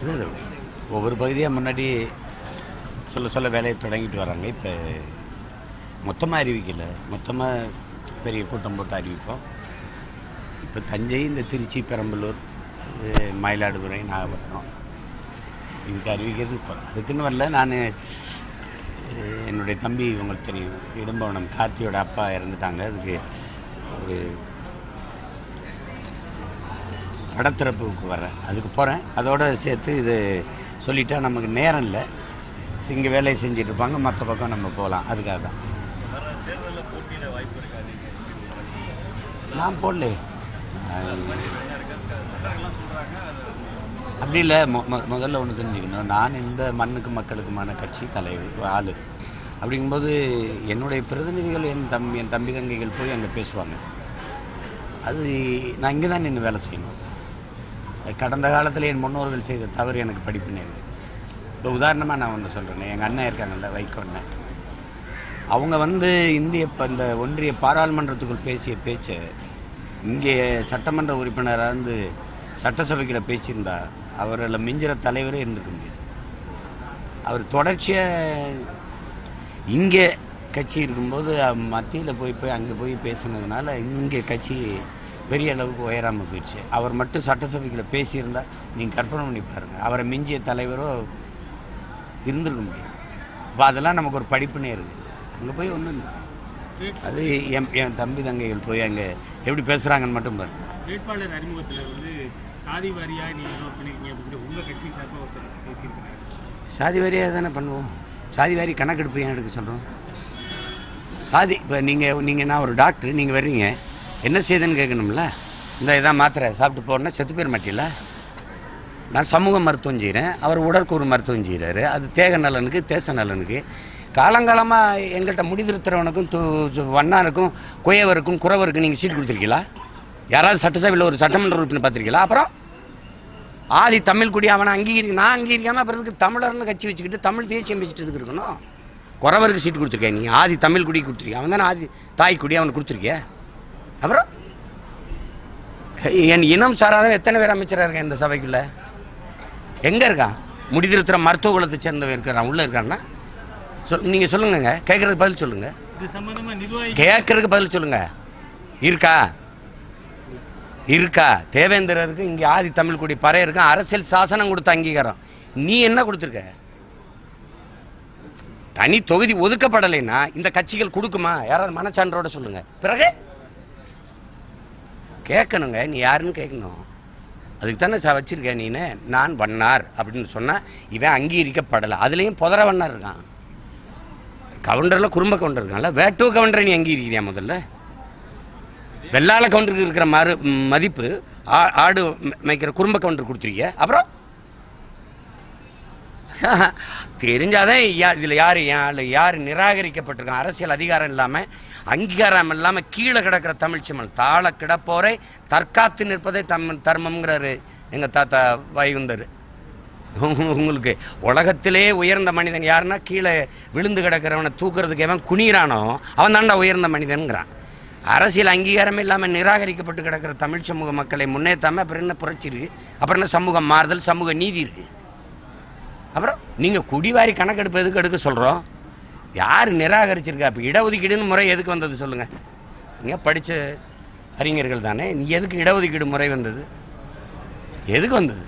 இது ஒவ்வொரு பகுதியாக முன்னாடி சொல்ல வேலையை தொடங்கிட்டு வராங்க. இப்போ மொத்தமாக அறிவிக்கலை, மொத்தமாக பெரிய கூட்டம் போட்டு அறிவிப்போம். இப்போ தஞ்சை, இந்த திருச்சி, பெரம்பலூர், மயிலாடுதுறை, நாகப்பட்டினம் இதுக்கு அறிவிக்கிறது இப்போ அதுக்குன்னு வரல. நான் என்னுடைய தம்பி உங்களுக்கு தெரியும், இடும்பவனம் கார்த்தியோட அப்பா இறந்துட்டாங்க. அதுக்கு ஒரு படத்திறப்புக்கு வர்றேன், அதுக்கு போகிறேன். அதோடு சேர்த்து இது சொல்லிட்டா நமக்கு நேரம் இல்லை, இங்கே வேலையை செஞ்சுட்டு இருப்பாங்க, மற்ற பக்கம் நம்ம போகலாம். அதுக்காக தான் நான் போடல. அப்படி இல்லை. முதல்ல ஒன்று தெரிஞ்சுக்கணும், நான் இந்த மண்ணுக்கு மக்களுக்குமான கட்சி தலைவர் ஆள். அப்படிங்கும்போது என்னுடைய பிரதிநிதிகள் என் தம்பி தங்கைகள் போய் அங்கே பேசுவாங்க. அது நான் இங்கே தான் நின்று வேலை செய்யணும். கடந்த காலத்தில் என் முன்னோர்கள் செய்த தவறு எனக்கு படிப்பினே இருக்குது. இப்போ உதாரணமாக நான் ஒன்று சொல்கிறேன். எங்கள் அண்ணன் இருக்காங்கல்ல, வைகோ அண்ணன், அவங்க இந்த ஒன்றிய பாராளுமன்றத்துக்குள் பேசிய பேச்சை இங்கே சட்டமன்ற உறுப்பினராக சட்டசபைக்கிட பேசியிருந்தா அவரில் மிஞ்சிற தலைவரே இருந்திருக்க முடியாது. அவர் தொடர்ச்சியாக இங்கே கட்சி இருக்கும்போது மத்தியில் போய் அங்கே போய் பேசினதுனால இங்கே கட்சி பெரிய அளவுக்கு உயராமல் போயிடுச்சு. அவர் மட்டும் சட்டசபைக்கிட பேசியிருந்தால் நீங்கள் கற்பனை பண்ணி பாருங்கள், அவரை மிஞ்சிய தலைவரோ இருந்திருக்க முடியாது. இப்போ அதெல்லாம் நமக்கு ஒரு படிப்புனே இருக்குது. அங்கே போய் ஒன்றும் இல்லை, அது என் தம்பி தங்கைகள் போய் அங்கே எப்படி பேசுகிறாங்கன்னு மட்டும் பாருங்க. வேட்பாளர் அறிமுகத்தில் சாதி வாரியாக நீங்கள் பண்ணிருக்கீங்க, உங்கள் கட்சி சார்பாக பேசியிருக்கிறாங்க. சாதி வாரியாக தானே பண்ணுவோம். சாதி வாரி கணக்கெடுப்பு ஏன் எடுக்க சொல்கிறோம்? சாதி இப்போ நீங்கள் நான் ஒரு டாக்டர், நீங்கள் வர்றீங்க, என்ன செய்யுதுன்னு கேட்கணும்ல. இந்த இதான் மாத்திரை சாப்பிட்டு போனால் செத்து போயிட மாட்டில்ல. நான் சமூக மருத்துவம் செய்கிறேன், அவர் உடற்கூறு மருத்துவம் செய்கிறாரு. அது தேக நலனுக்கு, தேச நலனுக்கு. காலங்காலமாக எங்கள்கிட்ட முடிதிருத்துறவனுக்கும் வண்ணாருக்கும் குயவருக்கும் குறவருக்கும் நீங்கள் சீட் கொடுத்துருக்கீங்களா? யாராவது சட்டசபையில் ஒரு சட்டமன்ற உறுப்பினர் பார்த்துருக்கீங்களா? அப்புறம் ஆதி தமிழ் குடி அவனை நான் அங்கீகரிக்காமல் அப்புறத்துக்கு தமிழர்னு கட்சி வச்சுக்கிட்டு தமிழ் தேசியம் வச்சுட்டு இருக்கணும். குறவருக்கு சீட்டு கொடுத்துருக்கேன், நீ ஆதி தமிழ் குடி கொடுத்துருக்கேன், அவன் தானே ஆதி தாய் குடி, அவனுக்கு கொடுத்துருக்கிய. அப்புறம் என் இனம் சாராத எத்தனை பேர் அமைச்சராக இருக்கேன் இந்த சபைக்குள்ளே? எங்கே இருக்கான்? முடிதிருத்துற மருத்துவ குலத்தை சேர்ந்தவன் இருக்கிறான், உள்ளே இருக்கான்னா நீங்கள் சொல்லுங்க. கேட்குறதுக்கு பதில் சொல்லுங்கள். கேட்குறதுக்கு பதில் சொல்லுங்கள். இருக்கா தேவேந்திரருக்கு இங்கே ஆதி தமிழ் குடி பறைய இருக்கும், அரசியல் சாசனம் கொடுத்த அங்கீகாரம். நீ என்ன கொடுத்துருக்க? தனி தொகுதி ஒதுக்கப்படலைன்னா இந்த கட்சிகள் கொடுக்குமா? யாராவது மனச்சான்றோட சொல்லுங்க. பிறகு கேட்கணுங்க, நீ யாருன்னு கேட்கணும். அதுக்கு தானே வச்சிருக்கேன். நீனு நான் வண்ணார் அப்படின்னு சொன்னால் இவன் அங்கீகரிக்கப்படலை. அதுலேயும் புதர வண்ணார் இருக்கான், கவுண்டரில் குறும்ப கவுண்டர் இருக்கான்ல, வேட்டுவ கவுண்டரை நீ அங்கீகரிக்கிறியா? முதல்ல வெள்ளாள கவுண்டருக்கு இருக்கிற மதிப்பு ஆடு மேய்க்கிற குறும்ப கவுண்டர் கொடுத்துருக்கீங்க. அப்புறம் தெரிஞ்சாதான் இதில் யார் நிராகரிக்கப்பட்டிருக்கான்? அரசியல் அதிகாரம் இல்லாமல், அங்கீகாரம் இல்லாமல் கீழே கிடக்கிற தமிழ்ச்சமன் தாழ கிடப்போரை தற்காத்து நிற்பதை தர்மம்ங்கிறாரு எங்கள் தாத்தா வைகுந்தர். உங்களுக்கு உலகத்திலே உயர்ந்த மனிதன் யாருன்னா கீழே விழுந்து கிடக்கிறவனை தூக்குறதுக்கு எவன் குனிறானோ அவன் தாண்டா உயர்ந்த மனிதன்கிறான். அரசியல் அங்கீகாரமே இல்லாமல் நிராகரிக்கப்பட்டு கிடக்கிற தமிழ் சமூக மக்களை முன்னேற்றாமல் அப்புறம் என்ன புரட்சி இருக்குது? அப்புறம் என்ன சமூக மாறுதல், சமூக நீதி இருக்குது? அப்புறம் நீங்கள் குடிவாரி கணக்கெடுப்பு எதுக்கு எடுக்க சொல்கிறோம்? யார் நிராகரிச்சிருக்கா? இப்போ இடஒதுக்கீடுன்னு முறை எதுக்கு வந்தது சொல்லுங்கள்? நீங்கள் படித்த அறிஞர்கள் தானே. நீ எதுக்கு இடஒதுக்கீடு முறை வந்தது? எதுக்கு வந்தது?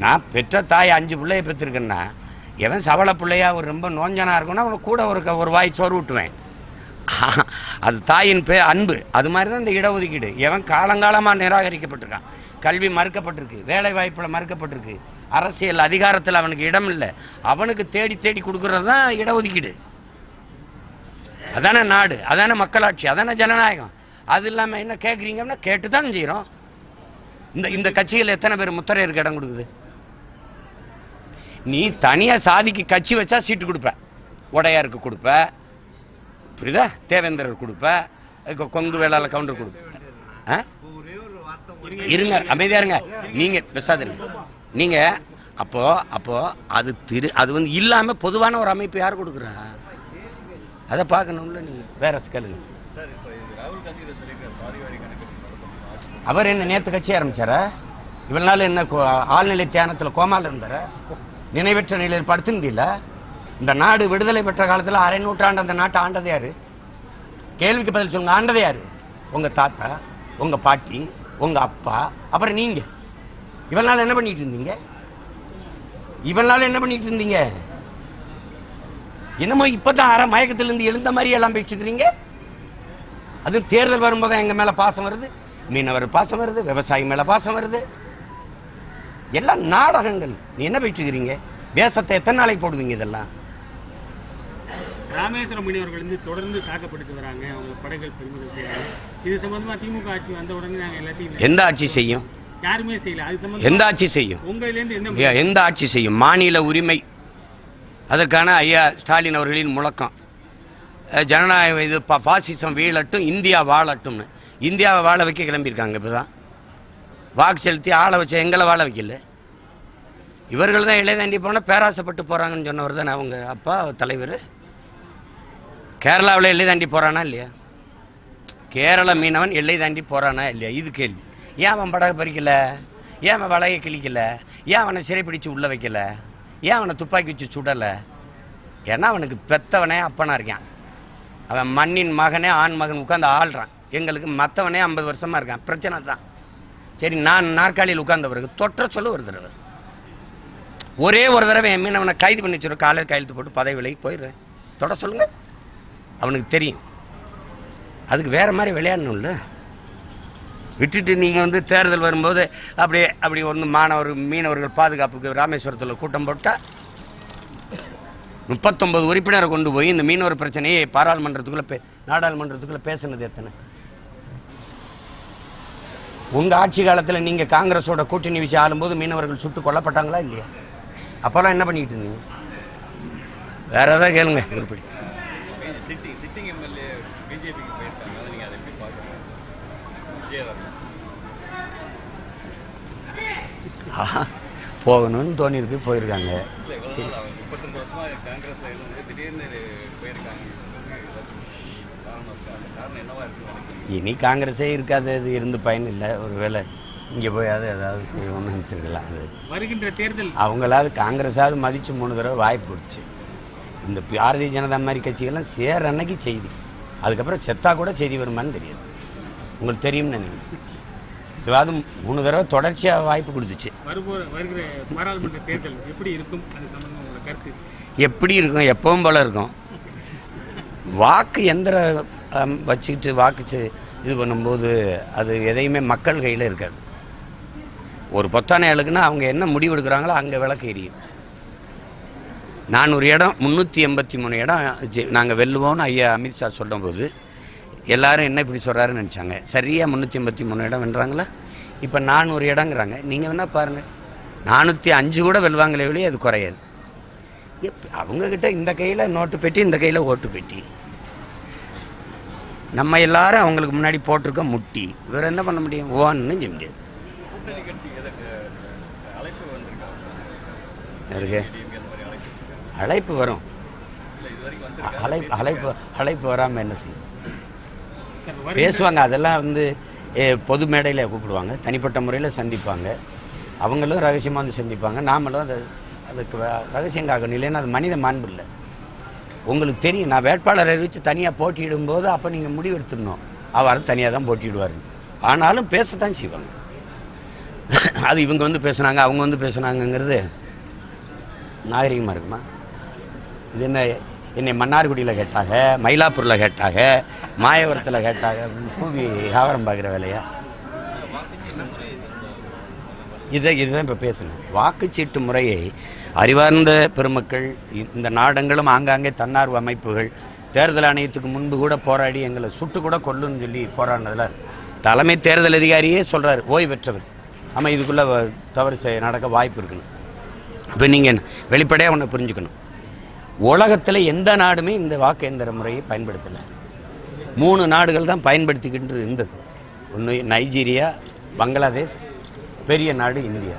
நான் பெற்ற தாய் 5 பிள்ளையை பெற்றிருக்கேன்னா எவன் சவள பிள்ளையா ஒரு ரொம்ப நோஞ்சனாக இருக்குன்னா அவனை கூட ஒரு வாய் சோறு விட்டுவேன். அது தாயின் அன்பு. அது மாதிரி தான் இந்த இடஒதுக்கீடு. எவன் காலங்காலமாக நிராகரிக்கப்பட்டிருக்கான், கல்வி மறுக்கப்பட்டிருக்கு, வேலை வாய்ப்பில் மறுக்கப்பட்டிருக்கு, அரசியல் அதிகாரத்தில் அவனுக்கு இடம் இல்லை, அவனுக்கு தேடி தேடி கொடுக்கறது தான் இடஒதுக்கீடு. அதானே நாடு, அதானே மக்களாட்சி, அதானே ஜனநாயகம். அது இல்லாமல் என்ன கேட்குறீங்கன்னா கேட்டு தான் செய்கிறோம். இந்த கட்சிகள் எத்தனை பேர் முத்தரையருக்கு இடம் கொடுக்குது? நீ தனியாக சாதிக்கு கட்சி வச்சா சீட்டு கொடுப்ப, உடையாருக்கு கொடுப்ப, புரியுதா? தேவேந்திரர் கொடுப்ப, கொங்கு வேளாள கவுண்டர் கொடுப்ப. இருங்க, அமைதியா இருங்க, நீங்க பேசாதீங்க. நீங்க அப்போ அது இல்லாம பொதுவான ஒரு அமைப்பு யார் கொடுக்குறா? அதை பார்க்கணும்ல. நீ வேற கேளுங்க. அவர் என்ன நேற்று கட்சி ஆரம்பிச்சாரா? இவ்வளவு நாள் என்ன ஆழ்நிலை தியானத்தில் கோமால இருந்தார, நினைவற்ற நிலையில் படுத்துனதில்ல. இந்த நாடு விடுதலை பெற்ற காலத்தில் அரை நூற்றாண்டு அந்த நாட்டை ஆண்டது யாரு? கேள்விக்கு பதில் சொல்லுங்க. ஆண்டது யாரு? உங்க தாத்தா, உங்க பாட்டி, உங்க அப்பா, அப்புறம் நீங்க. இவ்வளவு நாள் என்ன பண்ணிட்டு இருந்தீங்க? இவ்வளவு நாள் என்ன பண்ணிட்டு இருந்தீங்க? என்னமோ இப்பதான் அரை மயக்கத்திலிருந்து எழுந்த மாதிரி எல்லாம் பேசிட்டு இருக்கிறீங்க. அது தேர்தல் வரும்போது எங்க மேல பாசம் வருது, மீனவர் பாசம் வருது, விவசாயி மேல பாசம் வருது. எல்லாம் நாடகங்கள். நீ என்ன பேசிட்டு இருக்கிறீங்க? வேஷத்தை எத்தனை நாளைக்கு போடுவீங்க? இதெல்லாம் ராமேஸ்வரம் மீனவர்கள் வந்து தொடர்ந்து தாக்கப்பட்டு வராங்க. அவங்க படைகள் பறிமுதல் செய்யறாங்க. இது சம்பந்தமா திமுக ஆட்சி வந்த உடனே நாங்க எல்லாத்தையும் எந்த ஆட்சி செய்யும்? யாருமே செய்யல. அது சம்பந்தமா எந்த ஆட்சி செய்யும்? உங்கல இருந்து எந்த ஆட்சி செய்யும்? மாநில உரிமை, அதற்கான ஐயா ஸ்டாலின் அவர்களின் முழக்கம். ஜனநாயகம் இது பாசிசம் வீழட்டும், இந்தியா வாழட்டும்னு. இந்தியாவை வாழ வைக்க கிளம்பியிருக்காங்க. இப்போதான் வாக்கு செலுத்தி ஆள வச்ச எங்களை வாழ வைக்கல. இவர்கள் தான் எல்லை தாண்டி போனால் பேராசைப்பட்டு போகிறாங்கன்னு சொன்னவர் தானே அவங்க அப்பா தலைவர். கேரளாவில் எல்லை தாண்டி போகிறானா இல்லையா? கேரள மீனவன் எல்லை தாண்டி போகிறானா இல்லையா? இது கேள்வி. ஏன் அவன் படகை பறிக்கலை? ஏன் அவன் வலையை கிழிக்கலை? ஏன் அவனை சிறைப்பிடிச்சு உள்ளே வைக்கலை? ஏன் அவனை துப்பாக்கி வச்சு சுடலை? ஏன்னா அவனுக்கு பெத்தவனே அப்பனா இருக்கான். அவன் மண்ணின் மகனே ஆண் மகன் உட்காந்து ஆள்றான். எங்களுக்கு மற்றவனே 50 வருஷமாக இருக்கான். பிரச்சனை தான். சரி, நான் நாற்காலியில் உட்கார்ந்த பிறகு தொற்ற சொல்ல ஒரு தடவை, ஒரே ஒரு தடவை என் மீனவனை கைது பண்ணி வச்சுருவேன். காலையில் கையெழுத்து போட்டு பதவி விலைக்கு போயிடுறேன். தொட சொல்லுங்க. அவனுக்கு தெரியும். அதுக்கு வேற மாதிரி விளையாடணும்ல. விட்டுட்டு நீங்கள் வந்து தேர்தல் வரும்போது அப்படி வந்து மீனவர்கள் பாதுகாப்புக்கு ராமேஸ்வரத்தில் கூட்டம் போட்டால் 39 உறுப்பினரை கொண்டு போய் இந்த மீனவர் பிரச்சனையை நாடாளுமன்றத்துக்குள்ளே பேசினது எத்தனை? உங்கள் ஆட்சி காலத்தில் நீங்கள் காங்கிரஸோட கூட்டணி வச்சு ஆளும்போது மீனவர்கள் சுட்டு கொல்லப்பட்டாங்களா இல்லையா? அப்போல்லாம் என்ன பண்ணிட்டு இருந்தீங்க? வேற ஏதாவது கேளுங்க. போகணும்னு தோணிருக்கு, போயிருக்காங்க. இனி காங்கிரஸே இருக்காது, இருந்து பயன் இல்லை. ஒருவேளை இங்கே போயாவது ஏதாவது ஒன்று நினச்சிருக்கலாம். அது வருகின்ற தேர்தல் அவங்களாவது காங்கிரஸாவது மதித்து 3 தடவை வாய்ப்பு கொடுத்துச்சு. இந்த பாரதிய ஜனதா மாதிரி கட்சிகள்லாம் சேர அன்னைக்கு செய்தி, அதுக்கப்புறம் செத்தா கூட செய்தி வருமானு தெரியாது. உங்களுக்கு தெரியும்னு நினைக்கிறேன். இதாவது 3 தடவை தொடர்ச்சியாக வாய்ப்பு கொடுத்துச்சு. வருகிற பாராளுமன்ற தேர்தல் எப்படி இருக்கும்? அது சம்பந்தமா உங்களோட கருத்து எப்படி இருக்கும்? எப்பவும் போல இருக்கும். வாக்கு எந்திரம் வச்சுக்கிட்டு வாக்கு இது பண்ணும்போது அது எதையுமே மக்கள் கையில் இருக்காது. ஒரு பொத்தானை அழுக்குன்னா அவங்க என்ன முடிவு எடுக்கிறாங்களோ அங்கே விளக்கு எரியும். 400 இடம் 383 இடம் நாங்கள் வெல்லுவோம்னு ஐயா அமித்ஷா சொல்லும்போது எல்லாரும் என்ன இப்படி சொல்கிறாருன்னு நினச்சாங்க. சரியாக 383 இடம் வென்றாங்களா? இப்போ 400 இடங்கிறாங்க. நீங்கள் வேணால் பாருங்கள், 405 கூட வெல்வாங்களே வெளியே அது குறையாது. அவங்கக்கிட்ட இந்த கையில் நோட்டு பெட்டி, இந்த கையில் ஓட்டு பெட்டி. நம்ம எல்லாரும் அவங்களுக்கு முன்னாடி போட்டிருக்க முட்டி. இவர் என்ன பண்ண முடியும்? ஓன்னு செய்ய முடியாது. அழைப்பு வரும். அழைப்பு வராமல் என்ன செய்யும்? பேசுவாங்க. அதெல்லாம் வந்து பொது மேடையில் கூப்பிடுவாங்க, தனிப்பட்ட முறையில் சந்திப்பாங்க. அவங்களும் ரகசியமாக வந்து சந்திப்பாங்க. நாமளும் அதுக்கு ரகசியம் காக்கணும். இல்லைன்னா அது மனித மாண்பு இல்லை. உங்களுக்கு தெரியும், நான் வேட்பாளரை அறிவித்து தனியாக போட்டியிடும்போது அப்போ நீங்கள் முடிவு எடுத்துடணும். அவர் தனியாக தான் போட்டியிடுவார். ஆனாலும் பேசத்தான் செய்வாங்க. அது இவங்க வந்து பேசுனாங்க, அவங்க வந்து பேசுனாங்கங்கிறது நாகரிகமாக இருக்குமா? இது என்னை மன்னார்குடியில் கேட்டாங்க, மயிலாப்பூரில் கேட்டாங்க, மாயவரத்தில் கேட்டாங்க, பூவி வியாபாரம் பார்க்குற வேலையா? இதுதான் இப்போ பேசணும். வாக்குச்சீட்டு முறையை அறிவார்ந்த பெருமக்கள், இந்த நாடங்களும் ஆங்காங்கே தன்னார்வ அமைப்புகள் தேர்தல் ஆணையத்துக்கு முன்பு கூட போராடி எங்களை சுட்டு கூட கொல்லுன்னு சொல்லி போராடினதில் தலைமை தேர்தல் அதிகாரியே சொல்கிறார், ஓய்வு பெற்றவர். ஆமாம், இதுக்குள்ளே தவறு நடக்க வாய்ப்பு இருக்குன்னு. இப்போ நீங்கள் வெளிப்படையாக ஒன்று புரிஞ்சுக்கணும். உலகத்தில் எந்த நாடுமே இந்த வாக்கு எந்திர முறையை பயன்படுத்தலை. 3 நாடுகள் தான் பயன்படுத்திக்கிட்டு இருந்தது. ஒன்று நைஜீரியா, பங்களாதேஷ், பெரிய நாடு இந்தியா.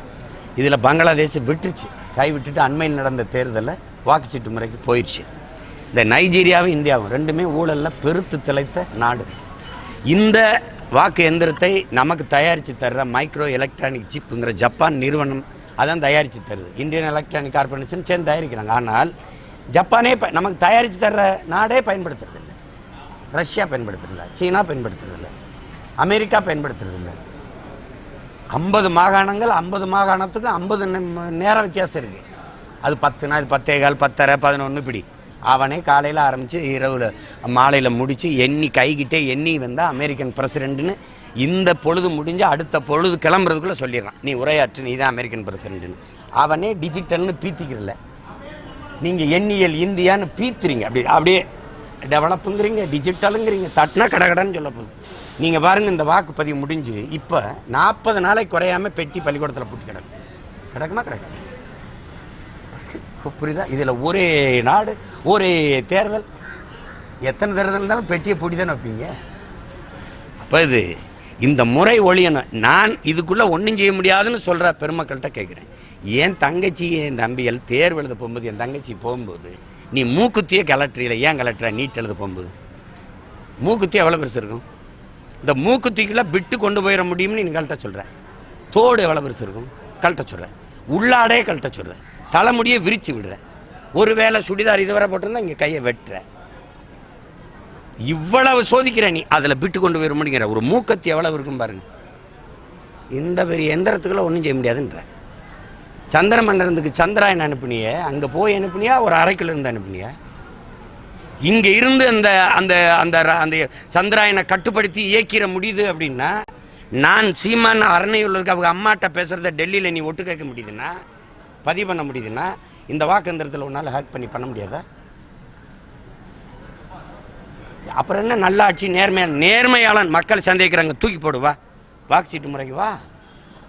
இதில் பங்களாதேஷ் விட்டுருச்சு, கைவிட்டுட்டு அண்மையில் நடந்த தேர்தலில் வாக்குச்சீட்டு முறைக்கு போயிடுச்சு. இந்த நைஜீரியாவும் இந்தியாவும் ரெண்டுமே ஊழலில் பெருத்து திளைத்த நாடு. இந்த வாக்கு எந்திரத்தை நமக்கு தயாரித்து தர்ற மைக்ரோ எலக்ட்ரானிக் சிப்புங்கிற ஜப்பான் நிறுவனம் அதான் தயாரித்து தருது. இந்தியன் எலக்ட்ரானிக் கார்பரேஷன் சேர்ந்து தயாரிக்கிறாங்க. ஆனால் ஜப்பானே நமக்கு தயாரித்து தர்ற நாடே பயன்படுத்துறதில்லை. ரஷ்யா பயன்படுத்துறதில்லை, சீனா பயன்படுத்துறதில்லை, அமெரிக்கா பயன்படுத்துறதில்லை. 50 மாகாணங்கள், 50 மாகாணத்துக்கு 50 நேரம் வித்தியாசம் இருக்குது. அது 10 நாள், 10:15, 10:30, 11 இப்படி அவனே காலையில் ஆரம்பித்து இரவில் மாலையில் முடித்து எண்ணி கைகிட்டே எண்ணி வந்தால் அமெரிக்கன் பிரசிடென்ட்னு இந்த பொழுது முடிஞ்சு அடுத்த பொழுது கிளம்புறதுக்குள்ளே சொல்லிடுறான், நீ உரையாற்று, நீ தான் அமெரிக்கன் பிரசிடென்ட்னு. அவனே டிஜிட்டல்னு பீத்திக்கிறல, நீங்கள் எண்ணியல் இந்தியான்னு பீத்துறீங்க. அப்படியே டெவலப்புங்கிறீங்க, டிஜிட்டலுங்கிறீங்க, தட்டினா கடகடன்னு சொல்ல போகுது. நீங்கள் பாருங்கள், இந்த வாக்குப்பதிவு முடிஞ்சு இப்போ 40 நாளைக்கு குறையாமல் பெட்டி பள்ளிக்கூடத்தில் போட்டு கிடக்குமா கிடக்கு. புரியுதா? இதில் ஒரே நாடு, ஒரே தேர்தல், எத்தனை தேர்தல் இருந்தாலும் பெட்டியை பூட்டி தானே வைப்பீங்க. அப்போ இது இந்த முறை ஒழியணும். நான் இதுக்குள்ளே ஒன்றும் செய்ய முடியாதுன்னு சொல்கிற பெருமக்கள்கிட்ட கேட்குறேன். என் தங்கச்சி, என் தம்பிகள் தேர்வு எழுத போகும்போது, என் தங்கச்சி போகும்போது நீ மூக்குத்தியே கலெக்டரியில் ஏன் கலெக்டரா நீட் எழுத போகும்போது மூக்குத்தி எவ்வளோ பெருசு இருக்கும்? இந்த மூக்குத்திக்குள்ளே விட்டு கொண்டு போயிட முடியும்னு நீ கழட்ட சொல்கிறேன். தோடு எவ்வளோ பெருசு இருக்கும்? கழட்ட சொல்கிறேன். உள்ளாடே கழட்ட சொல்கிறேன். தலைமுடியை விரிச்சு விடுறேன். ஒருவேளை சுடிதார் இதுவரை போட்டிருந்தா இங்கே கையை வெட்டுற. இவ்வளவு சோதிக்கிற நீ அதில் விட்டு கொண்டு போயிட முடியுங்கிற. ஒரு மூக்கத்தி எவ்வளவு இருக்கும் பாருங்க. இந்த பெரிய எந்திரத்துக்குள்ள ஒன்றும் செய்ய முடியாதுன்ற. சந்திர மண்டலத்துக்கு சந்திராயன் அனுப்புனிய, அங்கே போய் அனுப்புனியா, ஒரு அரைக்குள்ள இருந்து அனுப்புனியா? இங்கே இருந்து அந்த அந்த அந்த அந்த சந்திராயனை கட்டுப்படுத்தி இயக்கிற முடியுது அப்படின்னா, நான் சீமான அரணையுள்ள இருக்க அவங்க அம்மாட்ட பேசுகிறத டெல்லியில் நீ ஒட்டு கேட்க முடியுதுன்னா, பதிவு பண்ண முடியுதுன்னா, இந்த வாக்கெந்திரத்தில் ஒன்றால் ஹேக் பண்ண முடியாதா? அப்புறம் என்ன நல்ல ஆட்சி? நேர்மையாளன் மக்கள் சந்தேகிக்கிறாங்க, தூக்கி போடுவா, வாக்கு சீட்டு முறைக்கு வா.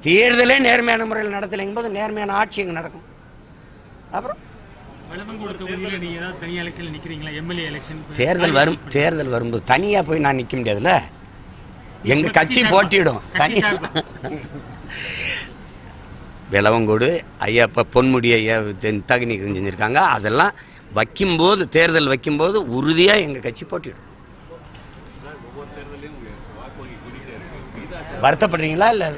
தேர்தலே நேர்மையான முறையில் நடத்தலைங்கும் போது நேர்மையான ஆட்சி எங்கே நடக்கும்? அப்புறம் தேர்தல் வரும்போது தனியாக போய் நான் நிற்க முடியாதுல்ல. எங்கள் கட்சி போட்டியிடும் தனியாக. விளவங்கோடு ஐயா, இப்போ பொன்முடி ஐயா தகுதி செஞ்சுருக்காங்க. அதெல்லாம் வைக்கும்போது, தேர்தல் வைக்கும்போது உறுதியாக எங்கள் கட்சி போட்டிடும். வருத்தப்படுறீங்களா? இல்லை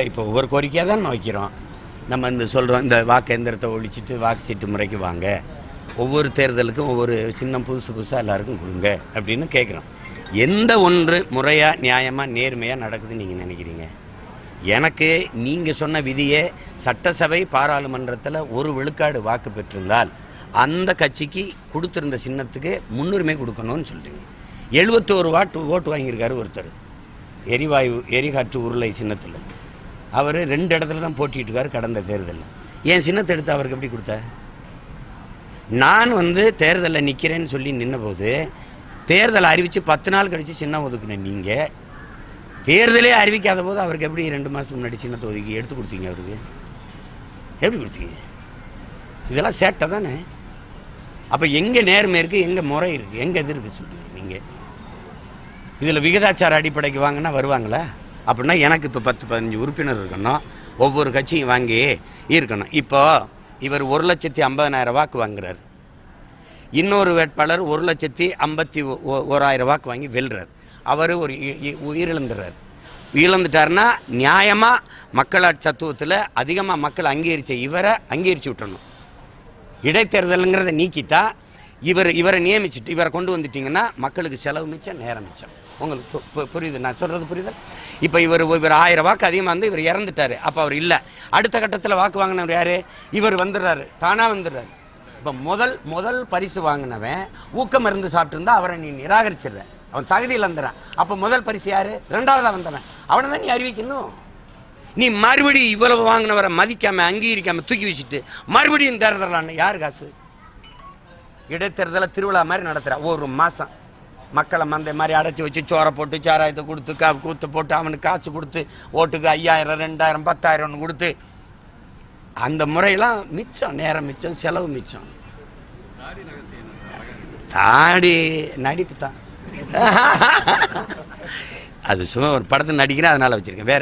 இப்போ ஒவ்வொரு கோரிக்கையாக தான் நம்ம வைக்கிறோம். நம்ம இந்த சொல்கிறோம், இந்த வாக்கு எந்திரத்தை ஒழிச்சிட்டு வாக்கு சீட்டு முறைக்கு வாங்க, ஒவ்வொரு தேர்தலுக்கும் ஒவ்வொரு சின்னம் புதுசாக எல்லாருக்கும் கொடுங்க அப்படின்னு கேட்குறோம். எந்த ஒன்று முறையாக, நியாயமாக, நேர்மையாக நடக்குதுன்னு நீங்கள் நினைக்கிறீங்க? எனக்கு நீங்கள் சொன்ன விதியே சட்டசபை பாராளுமன்றத்தில் 1 விழுக்காடு வாக்கு பெற்றிருந்தால் அந்த கட்சிக்கு கொடுத்துருந்த சின்னத்துக்கு முன்னுரிமை கொடுக்கணும்னு சொல்கிறீங்க. 71 ஓட்டு வாங்கியிருக்காரு ஒருத்தர், எரிகாற்று உருளை சின்னத்தில். அவர் 2 இடத்துல தான் போட்டிட்டு இருக்காரு கடந்த தேர்தலில். என் சின்னத்தை எடுத்து அவருக்கு எப்படி கொடுத்த? நான் தேர்தலில் நிற்கிறேன்னு சொல்லி நின்னபோது தேர்தலை அறிவித்து 10 நாள் கழித்து சின்னம் ஒதுக்குனேன். நீங்கள் தேர்தலே அறிவிக்காத போது அவருக்கு எப்படி 2 மாதத்துக்கு முன்னாடி சின்னத்தை ஒதுக்கி எடுத்து கொடுத்தீங்க? அவருக்கு எப்படி கொடுத்தீங்க? இதெல்லாம் சேட்டை தானே. அப்போ எங்கே நேர்மை இருக்குது, எங்கே முறை இருக்குது, எங்கே இது இருக்குது சொல்லுங்கள். நீங்கள் இதில் விகிதாச்சார அடிப்படைக்கு வாங்கினா வருவாங்களா? அப்படின்னா எனக்கு இப்போ 10-15 உறுப்பினர் இருக்கணும், ஒவ்வொரு கட்சியும் வாங்கி இருக்கணும். இப்போ இவர் 1,50,000 வாக்கு வாங்குறார், இன்னொரு வேட்பாளர் 1,51,000 வாக்கு வாங்கி வெல்றார். அவர் ஒரு உயிரிழந்துடுறார். இழந்துட்டாருன்னா நியாயமாக மக்களாட்சி தத்துவத்தில் அதிகமாக மக்கள் அங்கீகரித்த இவரை அங்கீகரித்து விட்டணும். இடைத்தேர்தலுங்கிறத நீக்கிட்டா இவரை நியமிச்சுட்டு இவரை கொண்டு வந்துட்டிங்கன்னா மக்களுக்கு செலவு மிச்சம், நேரம் மிச்சம். உங்களுக்கு புரியுது நான் சொல்கிறது? புரியுது? இப்போ இவர் 1000 வாக்கு அதிகமாக வந்து இவர் இறந்துட்டார். அப்போ அவர் இல்லை. அடுத்த கட்டத்தில் வாக்கு வாங்கினவர் யார்? இவர் வந்துடுறாரு, தானாக வந்துடுறாரு. இப்போ முதல் பரிசு வாங்கினவன் ஊக்க மருந்து சாப்பிட்டுருந்தா அவரை நீ நிராகரிச்சிடுற, அவன் தகுதியில் வந்துடுறான். அப்போ முதல் பரிசு யார்? 2ஆவதாக வந்தவன், அவனை தான் நீ அறிவிக்கணும். நீ மறுபடியும் இவ்வளவு வாங்கினவரை மதிக்காமல் அங்கீகரிக்காமல் தூக்கி வச்சுட்டு மறுபடியும் தேர்தலான்னு யார் காசு? இடைத்தேர்தலை திருவிழா மாதிரி நடத்துகிற 1 மாதம் மக்களை மந்தை மாதிரி அடைச்சி வச்சு சோறை போட்டு சாராயத்தை கொடுத்து கூத்து போட்டு அவனுக்கு காசு கொடுத்து ஓட்டுக்கு 5,000, 2,000, 10,000 கொடுத்து அந்த முறையெல்லாம் மிச்சம், நேரம் மிச்சம், செலவு மிச்சம். தாடி நடிப்பு தான் அது சும்மா ஒரு படத்தை நடிக்கிறேன், அதனால வச்சிருக்கேன். வேற